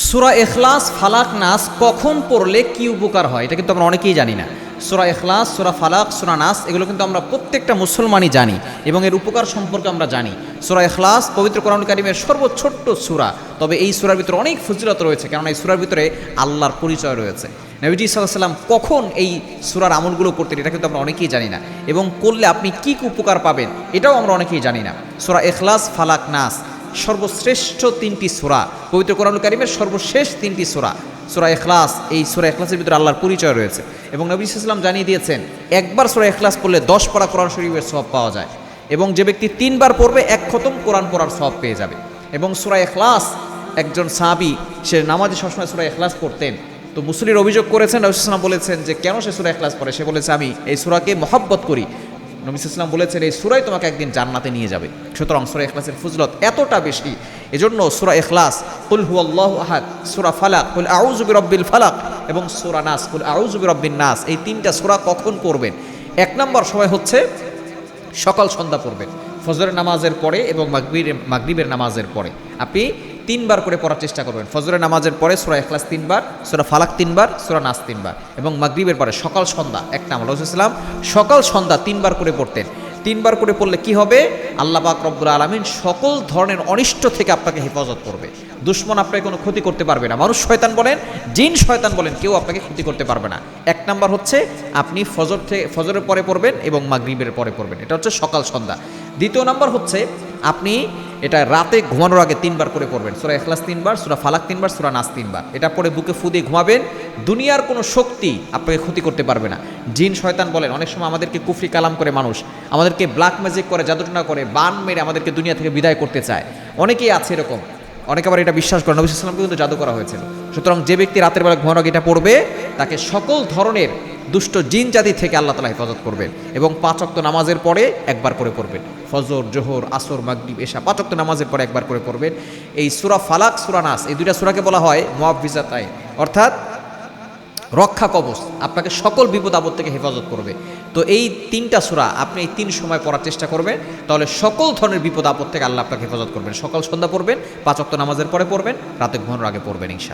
সূরা ইখলাস, ফালাক, নাস কখন পড়লে কি উপকার হয় এটা কিন্তু আমরা অনেকেই জানি না। সূরা ইখলাস, সূরা ফালাক, সূরা নাস এগুলো কিন্তু আমরা প্রত্যেকটা মুসলমানই জানি এবং এর উপকার সম্পর্কে আমরা জানি। সূরা ইখলাস পবিত্র কোরআন কারীমের সর্বছোট্ট সূরা, তবে এই সূরার ভিতরে অনেক ফজিলত রয়েছে, কারণ এই সূরার ভিতরে আল্লাহর পরিচয় রয়েছে। নবীজি সাল্লাল্লাহু আলাইহি ওয়াসাল্লাম কখন এই সূরার আমলগুলো করতেন এটা কিন্তু আমরা অনেকেই জানি না, এবং করলে আপনি কি উপকার পাবেন এটাও আমরা অনেকেই জানি না। সূরা ইখলাস, ফালাক, নাস সর্বশ্রেষ্ঠ তিনটি সূরা, পবিত্র কোরআন কারীমের সর্বশেষ তিনটি সূরা। সূরা ইখলাস, এই সূরা ইখলাসের ভিতরে আল্লাহর পরিচয় রয়েছে এবং নবী সাল্লাল্লাহু আলাইহি ওয়াসাল্লাম জানিয়ে দিয়েছেন একবার সূরা ইখলাস পড়লে 10 পারা কোরআন শরীফের সওয়াব পাওয়া যায়, এবং যে ব্যক্তি 3 বার পড়বে 1 খতম কোরআন পড়ার সওয়াব পেয়ে যাবে। এবং সূরা ইখলাস, একজন সাহাবী সে নামাজে সবসময় সূরা ইখলাস পড়তেন, তো মুসলির অভিযোগ করেছেন, রাসূল সাল্লাল্লাহু আলাইহি ওয়াসাল্লাম বলেছেন যে কেন সে সূরা ইখলাস পড়ে, সে বলেছে আমি এই সূরাকে মহব্বত করি। নবী সাল্লাল্লাহু আলাইহি ওয়াসাল্লাম বলেছেন এই সূরাই তোমাকে একদিন জান্নাতে নিয়ে যাবে। সুতরাং সূরা ইখলাসের ফজিলত এতটা বেশি, এজন্য সূরা ইখলাস, কুল হুয়াল্লাহু আহাদ, সূরা ফালাক, কুল আউযু বিরাব্বিল ফালাক, এবং সূরা নাস, কুল আউযু বিরাব্বিন নাস, এই তিনটা সূরা কখন পড়বেন? 1 নম্বর সময় হচ্ছে সকাল সন্ধ্যা পড়বেন, ফজরের নামাজের পরে এবং মাগরিবের নামাজের পরে। আপনি 3 বার করে পড়ার চেষ্টা করবেন। ফজরের নামাজের পরে সূরা ইখলাস 3 বার, সূরা ফালাক 3 বার, সূরা নাস 3 বার, এবং মাগরিবের পরে সকাল সন্ধ্যা একটা আমল। রাসূল সাল্লাল্লাহু আলাইহি ওয়াসাল্লাম সকাল সন্ধ্যা 3 বার করে পড়তেন। 3 বার করে পড়লে কি হবে? আল্লাহ পাক রব্বুল আলামিন সকল ধরনের অনিষ্ট থেকে আপনাকে হেফাজত করবে। দুশমন আপনাকে কোনো ক্ষতি করতে পারবে না। মানুষ শয়তান বলেন, জিন শয়তান বলেন, কেউ আপনাকে ক্ষতি করতে পারবে না। 1 নাম্বার হচ্ছে আপনি ফজরের পরে পড়বেন এবং মাগরিবের পরে পড়বেন, এটা হচ্ছে সকাল সন্ধ্যা। 2 নাম্বার হচ্ছে আপনি এটা রাতে ঘুমানোর আগে 3 বার করে পড়বেন। সূরা ইখলাস 3 বার, সূরা ফালাক 3 বার, সূরা নাস 3 বার। এটা পড়ে বুকে ফু দিয়ে ঘুমাবেন। দুনিয়ার কোনো শক্তি আপনাকে ক্ষতি করতে পারবে না। জিন শয়তান বলেন, অনেক সময় আমাদেরকে কুফরি কালাম করে মানুষ, আমাদেরকে ব্ল্যাক ম্যাজিক করে, জাদুটনা করে, বান মেরে আমাদেরকে দুনিয়া থেকে বিদায় করতে চায়। অনেকেই আছে এরকম, অনেকে আবার এটা বিশ্বাস করে। নবী সাল্লাল্লাহু আলাইহি ওয়াসাল্লামকে কিন্তু জাদু করা হয়েছিল। সুতরাং যে ব্যক্তি রাতের বেলা ঘুমানোর আগে এটা পড়বে তাকে সকল ধরনের দুষ্ট জিন জাতি থেকে আল্লাহ তাআলা হেফাজত করবেন। এবং 5 ওয়াক্ত নামাজের পরে একবার করে পড়বেন। ফজর, জোহর, আসর, মাগরিব, এশা 5 ওয়াক্ত নামাজের পরে একবার করে পড়বেন। এই সূরা ফালাক, সূরা নাস এই দুইটা সূরাকে বলা হয় মুআফিজাতাইন, অর্থাৎ রক্ষা কবচ, আপনাকে সকল বিপদ আপদ থেকে হেফাজত করবে। তো এই 3টা সূরা আপনি এই 3 সময় পড়ার চেষ্টা করবেন, তাহলে সকল ধরনের বিপদ আপদ থেকে আল্লাহ আপনাকে হেফাজত করবেন। সকাল সন্ধ্যা পড়বেন, 5 ওয়াক্ত নামাজের পরে পড়বেন, রাতে ঘুমানোর আগে পড়বেন ইনশাআল্লাহ।